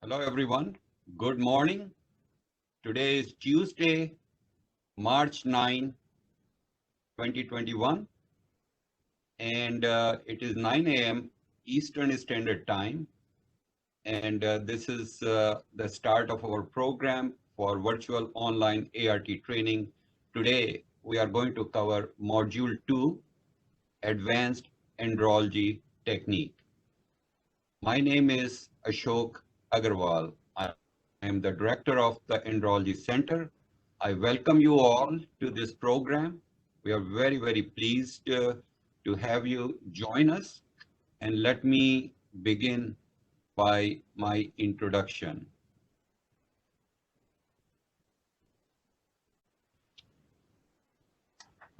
Hello everyone, good morning. Today is Tuesday, March 9, 2021 and it is 9 a.m. Eastern Standard Time and this is the start of our program for virtual online ART training. Today we are going to cover Module 2, Advanced Andrology Technique. My name is Ashok Agarwal. I am the director of the Andrology Center. I welcome you all to this program. We are very, very pleased to have you join us. And let me begin by my introduction.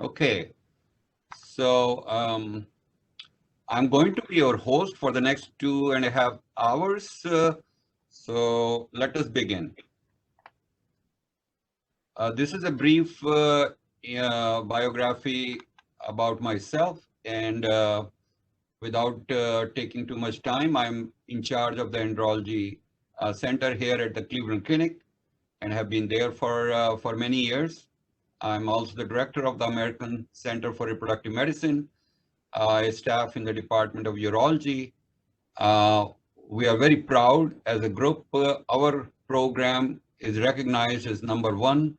Okay, so I'm going to be your host for the next 2.5 hours. So let us begin. This is a brief biography about myself, and without taking too much time, I'm in charge of the Andrology Center here at the Cleveland Clinic and have been there for many years. I'm also the director of the American Center for Reproductive Medicine. I staff in the Department of Urology. We are very proud as a group. Our program is recognized as #1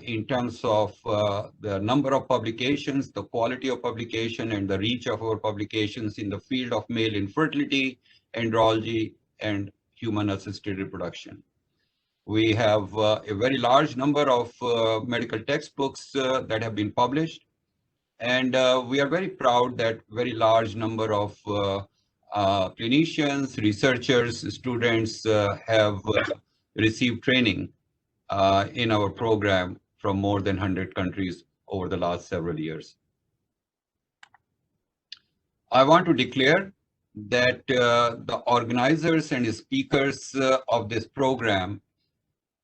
in terms of the number of publications, the quality of publication, and the reach of our publications in the field of male infertility, andrology, and human-assisted reproduction. We have a very large number of medical textbooks that have been published, and we are very proud that very large number of clinicians, researchers, students have received training in our program from more than 100 countries over the last several years. I want to declare that the organizers and speakers of this program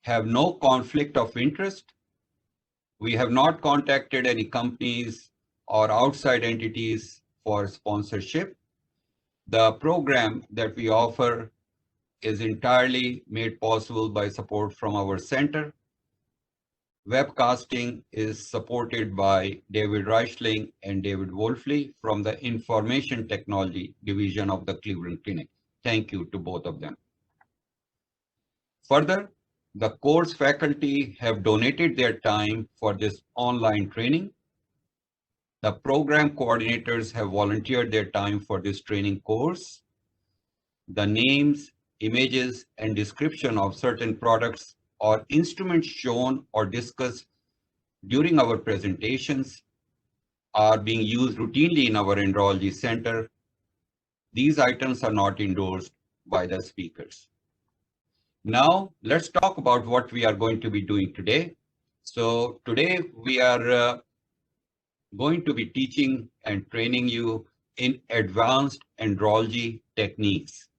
have no conflict of interest. We have not contacted any companies or outside entities for sponsorship. The program that we offer is entirely made possible by support from our center. Webcasting is supported by David Reichling and David Wolfley from the Information Technology Division of the Cleveland Clinic. Thank you to both of them. Further, the course faculty have donated their time for this online training. The program coordinators have volunteered their time for this training course. The names, images, and description of certain products or instruments shown or discussed during our presentations are being used routinely in our Andrology Center. These items are not endorsed by the speakers. Now, let's talk about what we are going to be doing today. So today we are going to be teaching and training you in advanced andrology techniques.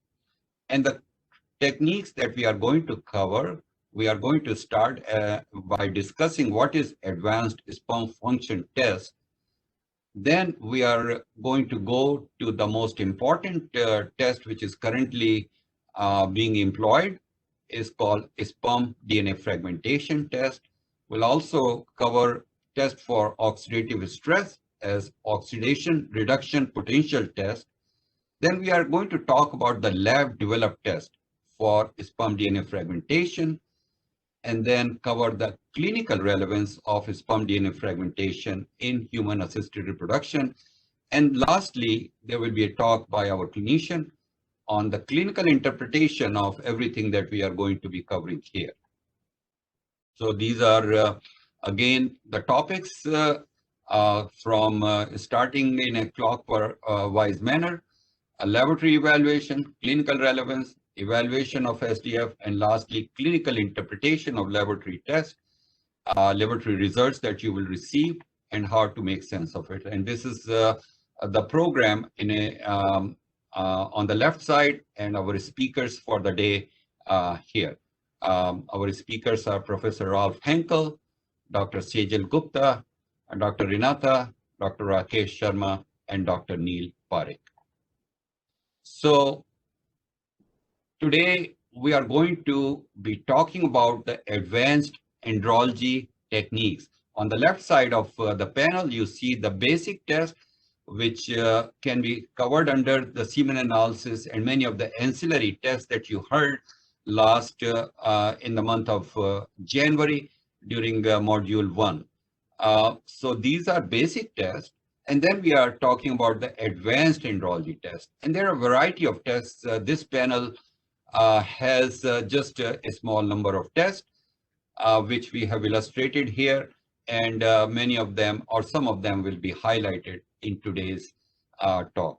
And the techniques that we are going to cover, we are going to start by discussing what is advanced sperm function test. Then we are going to go to the most important test, which is currently being employed, is called sperm DNA fragmentation test. We'll also cover test for oxidative stress as oxidation reduction potential test. Then we are going to talk about the lab developed test for sperm DNA fragmentation, and then cover the clinical relevance of sperm DNA fragmentation in human assisted reproduction. And lastly, there will be a talk by our clinician on the clinical interpretation of everything that we are going to be covering here. So these are again the topics from starting in a clockwise manner: a laboratory evaluation, clinical relevance, evaluation of SDF, and lastly clinical interpretation of laboratory tests, laboratory results that you will receive, and how to make sense of it. And this is the program in a on the left side, and our speakers for the day here. Our speakers are Professor Ralph Henkel, Dr. Sajal Gupta, Dr. Renata, Dr. Rakesh Sharma, and Dr. Neil Parekh. So today we are going to be talking about the advanced andrology techniques. On the left side of the panel, you see the basic test, which can be covered under the semen analysis and many of the ancillary tests that you heard last in the month of January during module 1. So these are basic tests. And then we are talking about the advanced andrology test. And there are a variety of tests. This panel has just a small number of tests, which we have illustrated here. And many of them, or some of them, will be highlighted in today's talk.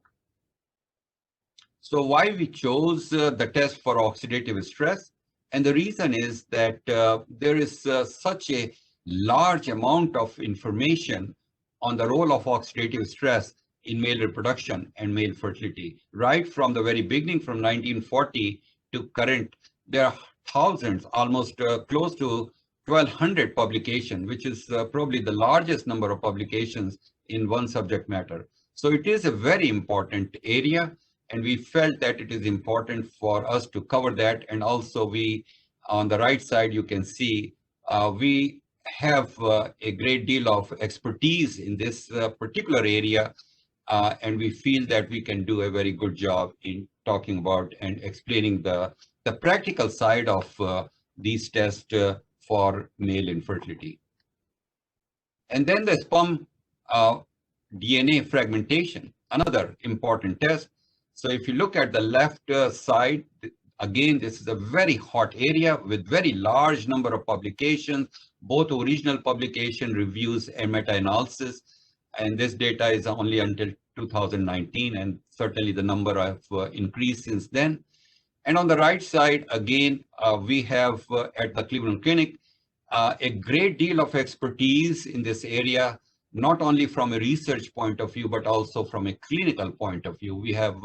So why we chose the test for oxidative stress? And the reason is that there is such a large amount of information on the role of oxidative stress in male reproduction and male fertility. Right from the very beginning, from 1940 to current, there are thousands, almost close to 1,200 publications, which is probably the largest number of publications in one subject matter. So it is a very important area, and we felt that it is important for us to cover that. And also we, on the right side, you can see we have a great deal of expertise in this particular area, and we feel that we can do a very good job in talking about and explaining the practical side of these tests for male infertility. And then the sperm DNA fragmentation, another important test. So if you look at the left side, again, this is a very hot area with very large number of publications, both original publication reviews and meta-analysis. And this data is only until 2019, and certainly the number have increased since then. And on the right side, again, we have at the Cleveland Clinic a great deal of expertise in this area, not only from a research point of view, but also from a clinical point of view. We have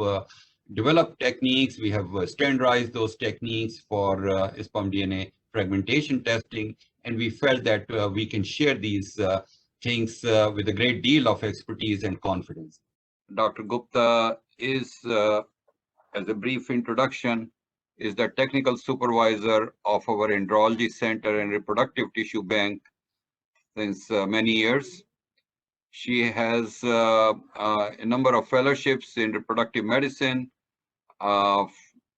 developed techniques, we have standardized those techniques for sperm DNA fragmentation testing, and we felt that we can share these things with a great deal of expertise and confidence. Dr. Gupta is, as a brief introduction, is the technical supervisor of our Andrology Center and Reproductive Tissue Bank since many years. She has a number of fellowships in reproductive medicine,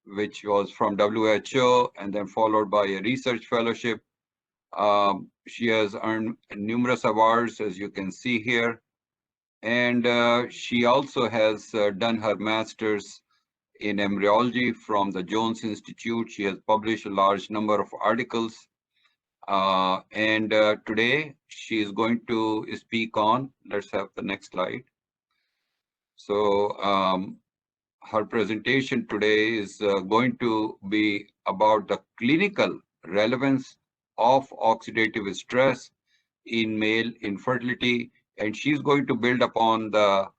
which was from WHO, and then followed by a research fellowship. She has earned numerous awards, as you can see here. And she also has done her master's in embryology from the Jones Institute. She has published a large number of articles. Today she is going to speak on, let's have the next slide. So her presentation today is going to be about the clinical relevance of oxidative stress in male infertility. And she's going to build upon the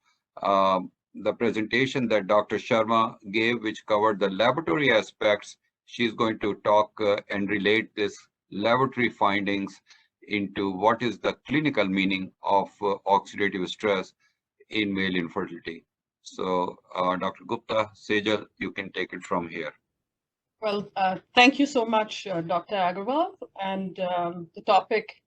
presentation that Dr. Sharma gave, which covered the laboratory aspects. She's going to talk and relate this laboratory findings into what is the clinical meaning of oxidative stress in male infertility. So Dr. Gupta, Sajal, you can take it from here. Well, thank you so much, Dr. Agarwal. And the topic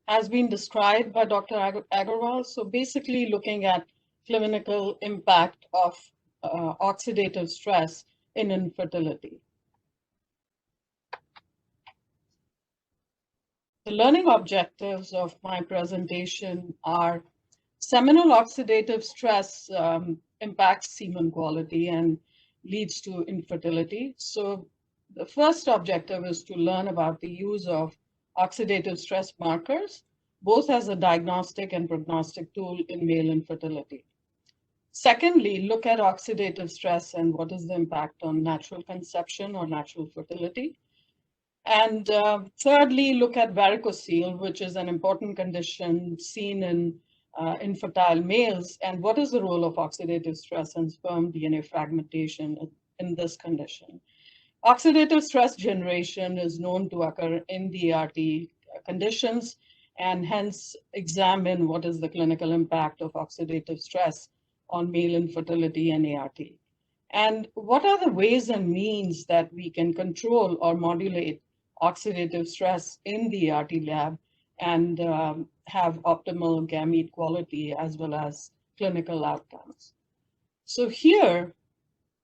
has been described by Dr. Agarwal. So basically looking at clinical impact of oxidative stress in infertility. The learning objectives of my presentation are: seminal oxidative stress impacts semen quality and leads to infertility. So the first objective is to learn about the use of oxidative stress markers, both as a diagnostic and prognostic tool in male infertility. Secondly, look at oxidative stress and what is the impact on natural conception or natural fertility. And thirdly, look at varicocele, which is an important condition seen in infertile males, and what is the role of oxidative stress and sperm DNA fragmentation in this condition. Oxidative stress generation is known to occur in the ART conditions, and hence examine what is the clinical impact of oxidative stress on male infertility and ART. And what are the ways and means that we can control or modulate oxidative stress in the ERT lab and have optimal gamete quality as well as clinical outcomes? So here,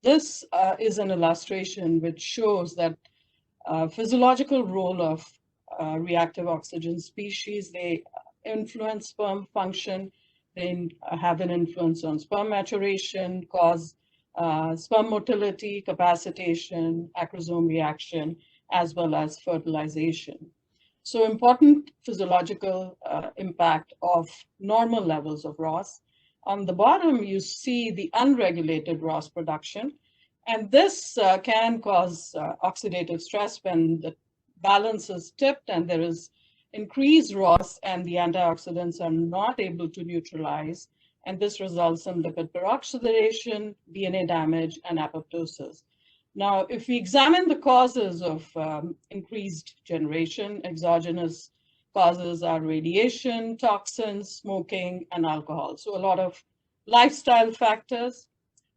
this is an illustration which shows that physiological role of reactive oxygen species. They influence sperm function. They have an influence on sperm maturation, cause sperm motility, capacitation, acrosome reaction, as well as fertilization. So important physiological impact of normal levels of ROS. On the bottom, you see the unregulated ROS production. And this can cause oxidative stress when the balance is tipped and there is increased ROS and the antioxidants are not able to neutralize. And this results in lipid peroxidation, DNA damage, and apoptosis. Now, if we examine the causes of increased generation, exogenous causes are radiation, toxins, smoking, and alcohol. So a lot of lifestyle factors.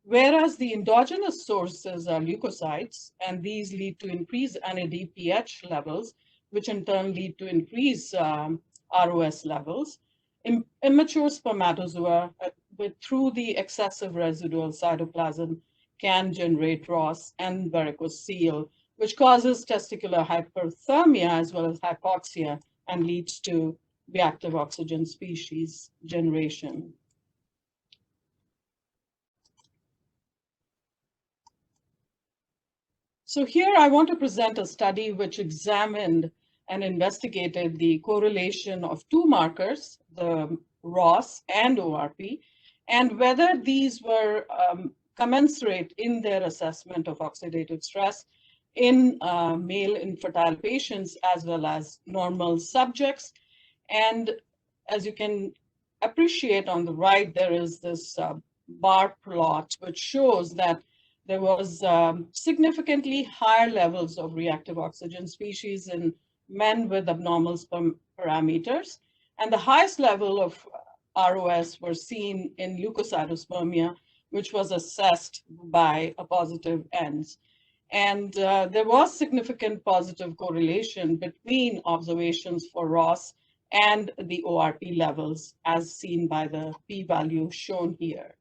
Whereas the endogenous sources are leukocytes, and these lead to increased NADPH levels, which in turn lead to increased ROS levels. Immature spermatozoa, through the excessive residual cytoplasm, can generate ROS and varicocele, which causes testicular hyperthermia as well as hypoxia and leads to reactive oxygen species generation. So here I want to present a study which examined and investigated the correlation of two markers, the ROS and ORP, and whether these were commensurate in their assessment of oxidative stress in male infertile patients as well as normal subjects. And as you can appreciate on the right, there is this bar plot which shows that there was significantly higher levels of reactive oxygen species in men with abnormal sperm parameters. And the highest level of ROS were seen in leukocytospermia, which was assessed by a positive ENS. And there was significant positive correlation between observations for ROS and the ORP levels, as seen by the p-value shown here.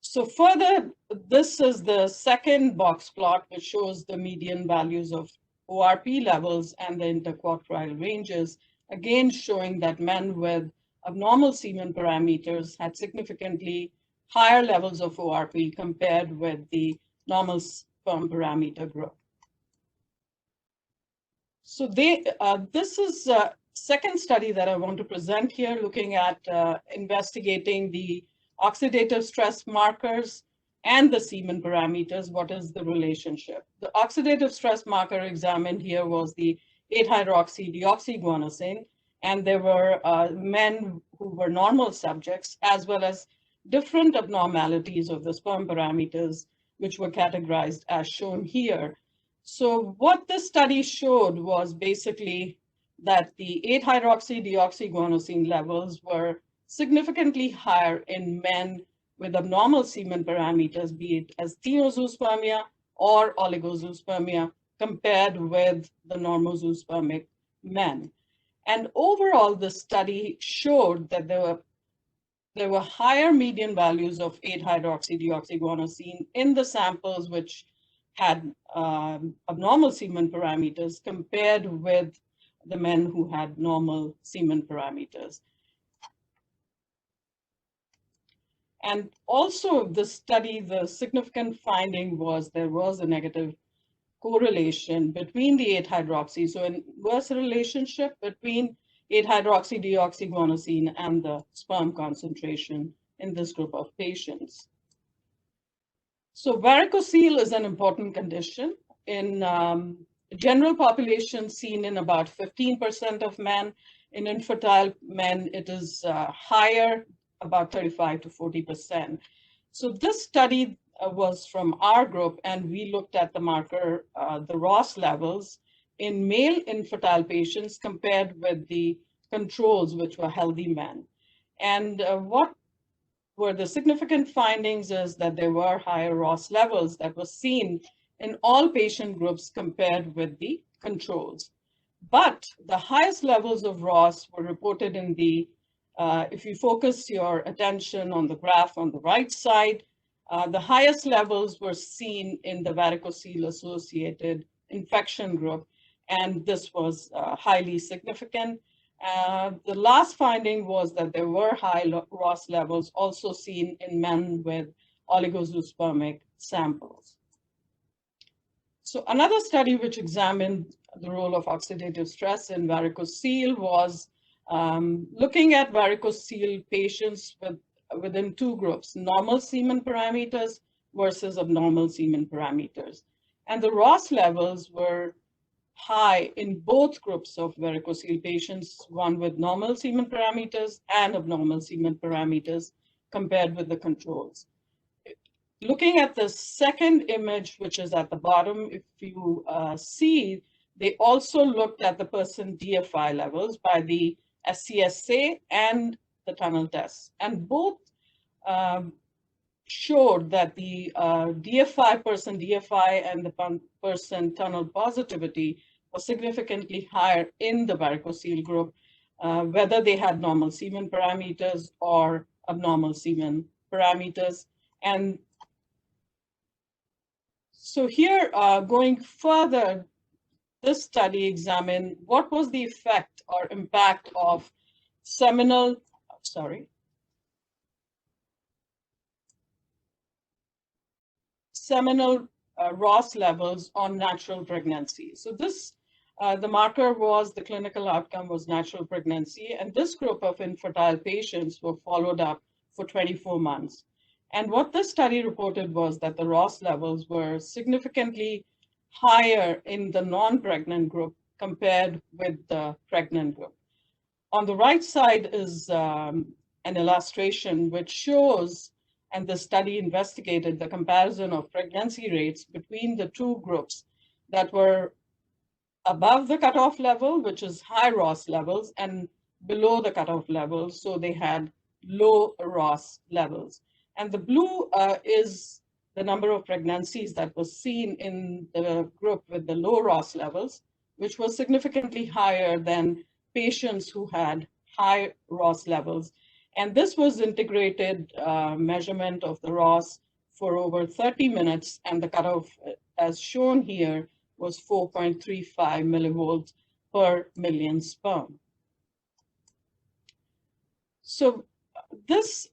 So further, this is the second box plot, which shows the median values of ORP levels and the interquartile ranges, again showing that men with abnormal semen parameters had significantly higher levels of ORP compared with the normal sperm parameter group. So this is a second study that I want to present here, looking at investigating the oxidative stress markers and the semen parameters. What is the relationship? The oxidative stress marker examined here was the 8-hydroxydeoxyguanosine, and there were men who were normal subjects, as well as different abnormalities of the sperm parameters, which were categorized as shown here. So what this study showed was basically that the 8-hydroxydeoxyguanosine levels were significantly higher in men with abnormal semen parameters, be it as asthenozoospermia or oligozoospermia, compared with the normozoospermic men. And overall, the study showed that there were higher median values of 8-hydroxydeoxyguanosine in the samples which had abnormal semen parameters compared with the men who had normal semen parameters. And also the study, the significant finding was there was a negative correlation between the 8-hydroxy, so an inverse relationship between 8-hydroxydeoxyguanosine and the sperm concentration in this group of patients. So varicocele is an important condition. In general population seen in about 15% of men. In infertile men, it is higher, about 35 to 40%. So this study was from our group, and we looked at the marker, the ROS levels in male infertile patients compared with the controls, which were healthy men. And what were the significant findings is that there were higher ROS levels that were seen in all patient groups compared with the controls. But the highest levels of ROS were reported in the, if you focus your attention on the graph on the right side, the highest levels were seen in the varicocele associated infection group, and this was highly significant. The last finding was that there were high ROS levels also seen in men with oligozoospermic samples. So another study which examined the role of oxidative stress in varicocele was looking at varicocele patients within two groups, normal semen parameters versus abnormal semen parameters. And the ROS levels were high in both groups of varicocele patients, one with normal semen parameters and abnormal semen parameters compared with the controls. Looking at the second image, which is at the bottom, if you see, they also looked at the percent DFI levels by the SCSA and the tunnel test. And both showed that the percent DFI and the percent tunnel positivity was significantly higher in the varicocele group, whether they had normal semen parameters or abnormal semen parameters. And so here, going further, this study examined what was the effect or impact of seminal ROS levels on natural pregnancy. So this, the marker was, the clinical outcome was natural pregnancy, and this group of infertile patients were followed up for 24 months. And what this study reported was that the ROS levels were significantly higher in the non-pregnant group compared with the pregnant group. On the right side is an illustration which shows, and the study investigated the comparison of pregnancy rates between the two groups that were above the cutoff level, which is high ROS levels, and below the cutoff level, so they had low ROS levels. And the blue is the number of pregnancies that was seen in the group with the low ROS levels, which was significantly higher than patients who had high ROS levels. And this was integrated measurement of the ROS for over 30 minutes, and the cutoff, as shown here, was 4.35 millivolts per million sperm. So this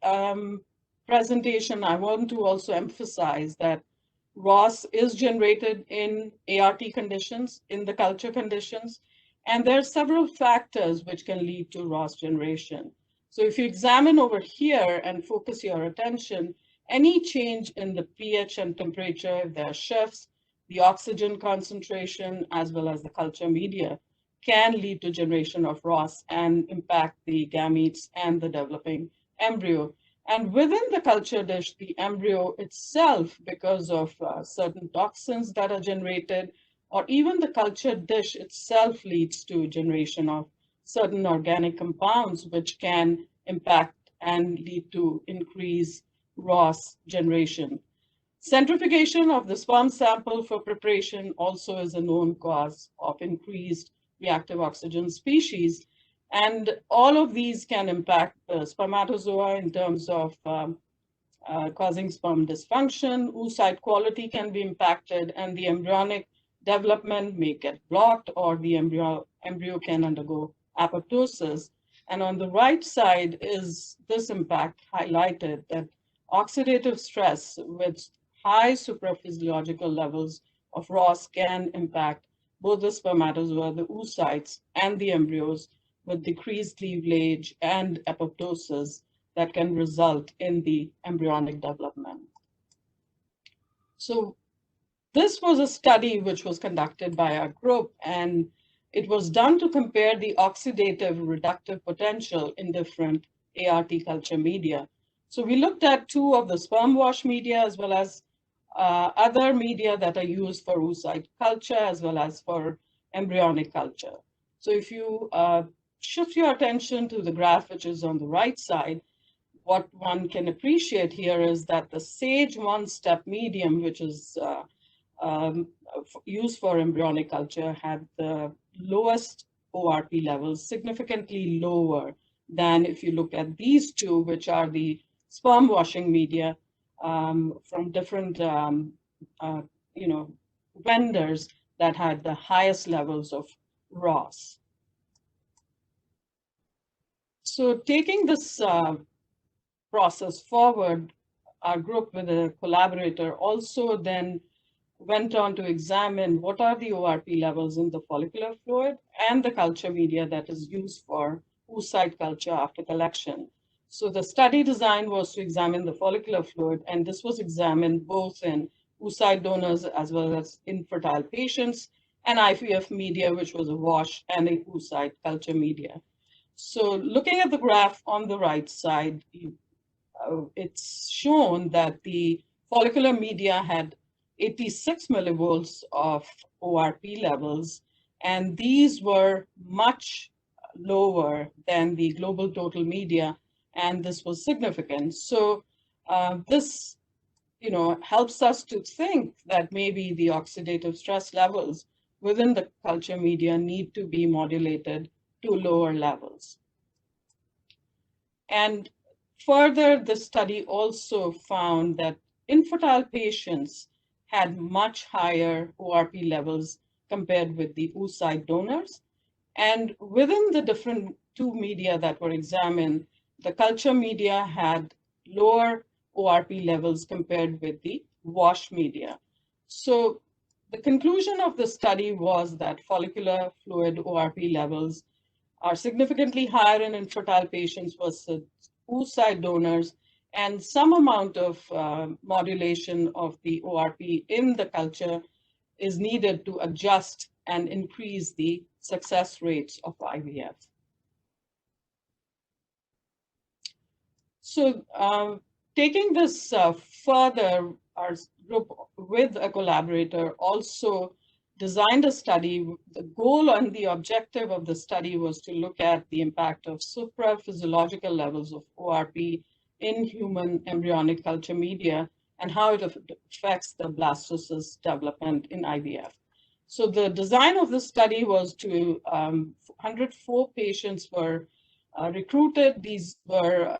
presentation, I want to also emphasize that ROS is generated in ART conditions, in the culture conditions, and there are several factors which can lead to ROS generation. So if you examine over here and focus your attention, any change in the pH and temperature, if there are shifts, the oxygen concentration, as well as the culture media, can lead to generation of ROS and impact the gametes and the developing embryo. And within the culture dish, the embryo itself, because of certain toxins that are generated, or even the culture dish itself leads to generation of certain organic compounds, which can impact and lead to increased ROS generation. Centrifugation of the sperm sample for preparation also is a known cause of increased reactive oxygen species. And all of these can impact the spermatozoa in terms of causing sperm dysfunction. Oocyte quality can be impacted, and the embryonic development may get blocked, or the embryo can undergo apoptosis. And on the right side is this impact highlighted, that oxidative stress with high supraphysiological levels of ROS can impact both the spermatozoa, the oocytes, and the embryos, with decreased cleavage and apoptosis that can result in the embryonic development. So this was a study which was conducted by our group, and it was done to compare the oxidative reductive potential in different ART culture media. So we looked at two of the sperm wash media, as well as other media that are used for oocyte culture, as well as for embryonic culture. So if you shift your attention to the graph, which is on the right side, what one can appreciate here is that the SAGE one-step medium, which is um, used for embryonic culture, had the lowest ORP levels, significantly lower than if you look at these two, which are the sperm washing media from different you know, vendors that had the highest levels of ROS. So taking this process forward, our group with a collaborator also then went on to examine what are the ORP levels in the follicular fluid and the culture media that is used for oocyte culture after collection. So the study design was to examine the follicular fluid, and this was examined both in oocyte donors as well as infertile patients, and IVF media, which was a wash, and a oocyte culture media. So looking at the graph on the right side, it's shown that the follicular media had 86 millivolts of ORP levels, and these were much lower than the global total media, and this was significant. So this, helps us to think that maybe the oxidative stress levels within the culture media need to be modulated to lower levels. And further, the study also found that infertile patients had much higher ORP levels compared with the oocyte donors. And within the different two media that were examined, the culture media had lower ORP levels compared with the wash media. So the conclusion of the study was that follicular fluid ORP levels are significantly higher in infertile patients versus oocyte donors, and some amount of modulation of the ORP in the culture is needed to adjust and increase the success rates of IVF. So taking this further, our group with a collaborator also designed a study. The goal and the objective of the study was to look at the impact of supraphysiological levels of ORP in human embryonic culture media and how it affects the blastocyst development in IVF. So the design of the study was to 104 patients were recruited. These were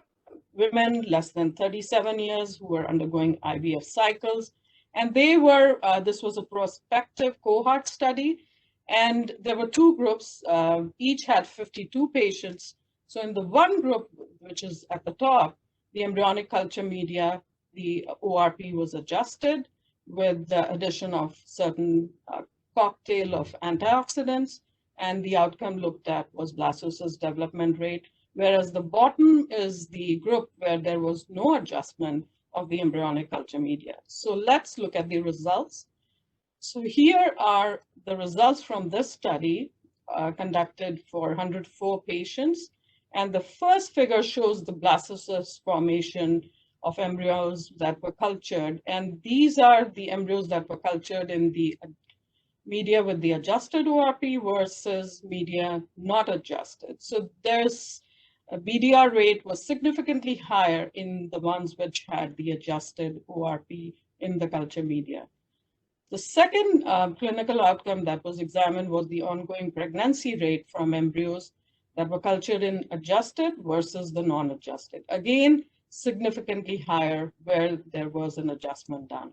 women less than 37 years who were undergoing IVF cycles. And they were, this was a prospective cohort study, and there were two groups, each had 52 patients. So in the one group, which is at the top, the embryonic culture media, the ORP was adjusted with the addition of certain cocktail of antioxidants, and the outcome looked at was blastocyst development rate, whereas the bottom is the group where there was no adjustment of the embryonic culture media. So let's look at the results. So here are the results from this study conducted for 104 patients. And the first figure shows the blastocyst formation of embryos that were cultured. And these are the embryos that were cultured in the media with the adjusted ORP versus media not adjusted. So there's a BDR rate was significantly higher in the ones which had the adjusted ORP in the culture media. The second clinical outcome that was examined was the ongoing pregnancy rate from embryos that were cultured in adjusted versus the non-adjusted. Again, significantly higher where there was an adjustment done.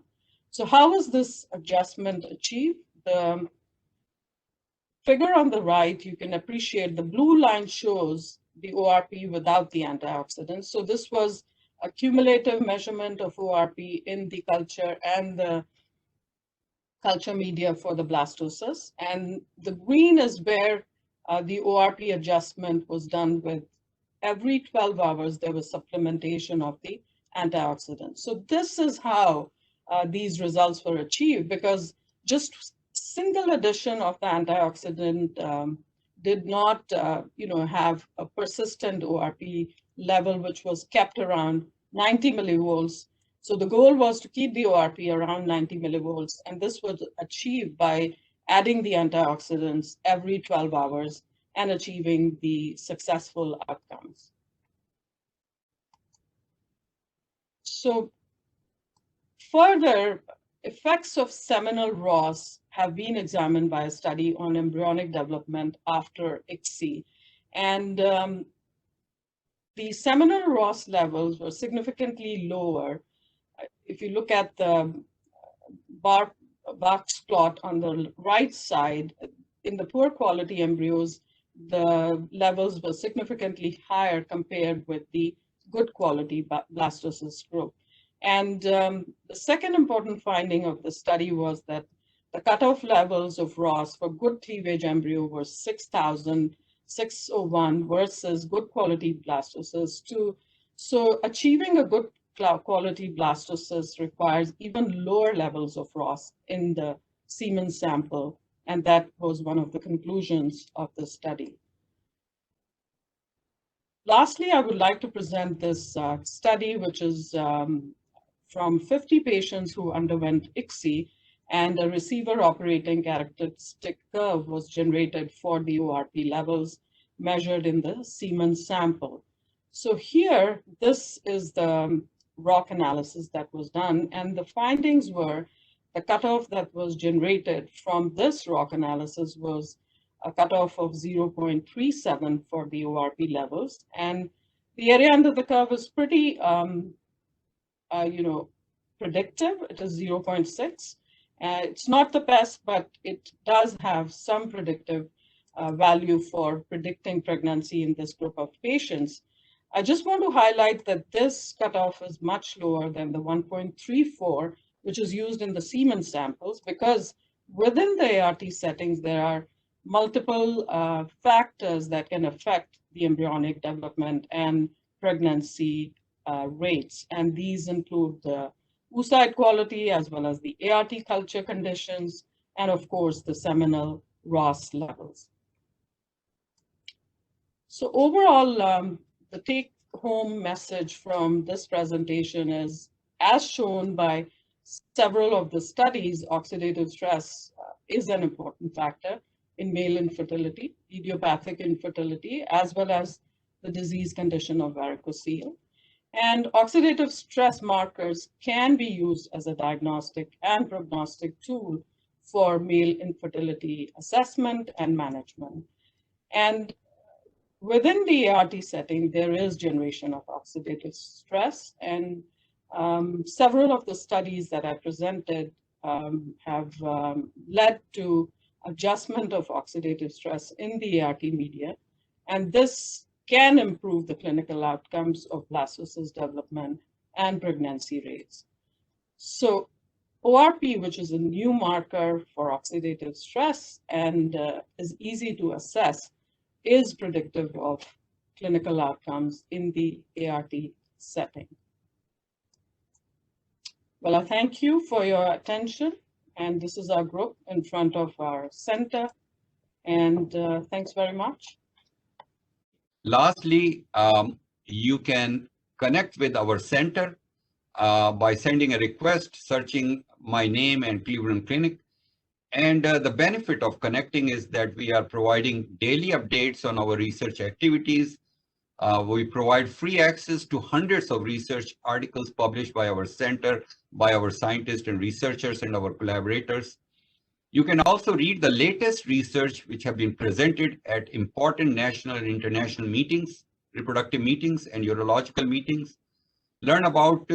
So how was this adjustment achieved? The figure on the right, you can appreciate the blue line shows the ORP without the antioxidants. So this was a cumulative measurement of ORP in the culture and the culture media for the blastocysts. And the green is where the ORP adjustment was done with every 12 hours, there was supplementation of the antioxidants. So this is how these results were achieved, because just single addition of the antioxidant did not have a persistent ORP level, which was kept around 90 millivolts. So the goal was to keep the ORP around 90 millivolts, and this was achieved by adding the antioxidants every 12 hours and achieving the successful outcomes. So further, effects of seminal ROS have been examined by a study on embryonic development after ICSI. And the seminal ROS levels were significantly lower. If you look at the box plot on the right side, in the poor quality embryos, the levels were significantly higher compared with the good quality blastocyst group. And the second important finding of the study was that the cutoff levels of ROS for good cleavage embryo were 6,601 versus good quality blastocysts 2. So achieving a good quality blastocyst requires even lower levels of ROS in the semen sample, and that was one of the conclusions of the study. Lastly, I would like to present this study, which is from 50 patients who underwent ICSI, and a receiver operating characteristic curve was generated for the ORP levels measured in the semen sample. So here, this is the ROC analysis that was done, and the findings were the cutoff that was generated from this ROC analysis was a cutoff of 0.37 for the ORP levels, and the area under the curve is pretty, predictive. It is 0.6. It's not the best, but it does have some predictive value for predicting pregnancy in this group of patients. I just want to highlight that this cutoff is much lower than the 1.34, which is used in the semen samples, because within the ART settings, there are multiple factors that can affect the embryonic development and pregnancy rates. And these include the oocyte quality, as well as the ART culture conditions, and of course, the seminal ROS levels. So overall, the take-home message from this presentation is, as shown by several of the studies, oxidative stress is an important factor in male infertility, idiopathic infertility, as well as the disease condition of varicocele. And oxidative stress markers can be used as a diagnostic and prognostic tool for male infertility assessment and management. And within the ART setting, there is generation of oxidative stress, and several of the studies that I presented have led to adjustment of oxidative stress in the ART media, and this can improve the clinical outcomes of blastocyst development and pregnancy rates. So ORP, which is a new marker for oxidative stress and is easy to assess, is predictive of clinical outcomes in the ART setting. Well, I thank you for your attention, and this is our group in front of our center, and thanks very much. Lastly, you can connect with our center by sending a request, searching my name and Cleveland Clinic. And the benefit of connecting is that we are providing daily updates on our research activities. We provide free access to hundreds of research articles published by our center, by our scientists and researchers and our collaborators. You can also read the latest research which have been presented at important national and international meetings, reproductive meetings and urological meetings. Learn about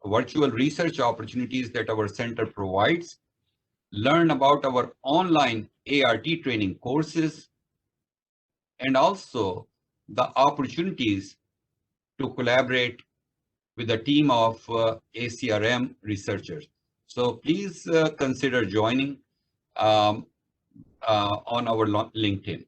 virtual research opportunities that our center provides. Learn about our online ART training courses, and also the opportunities to collaborate with a team of ACRM researchers. So please consider joining on our LinkedIn.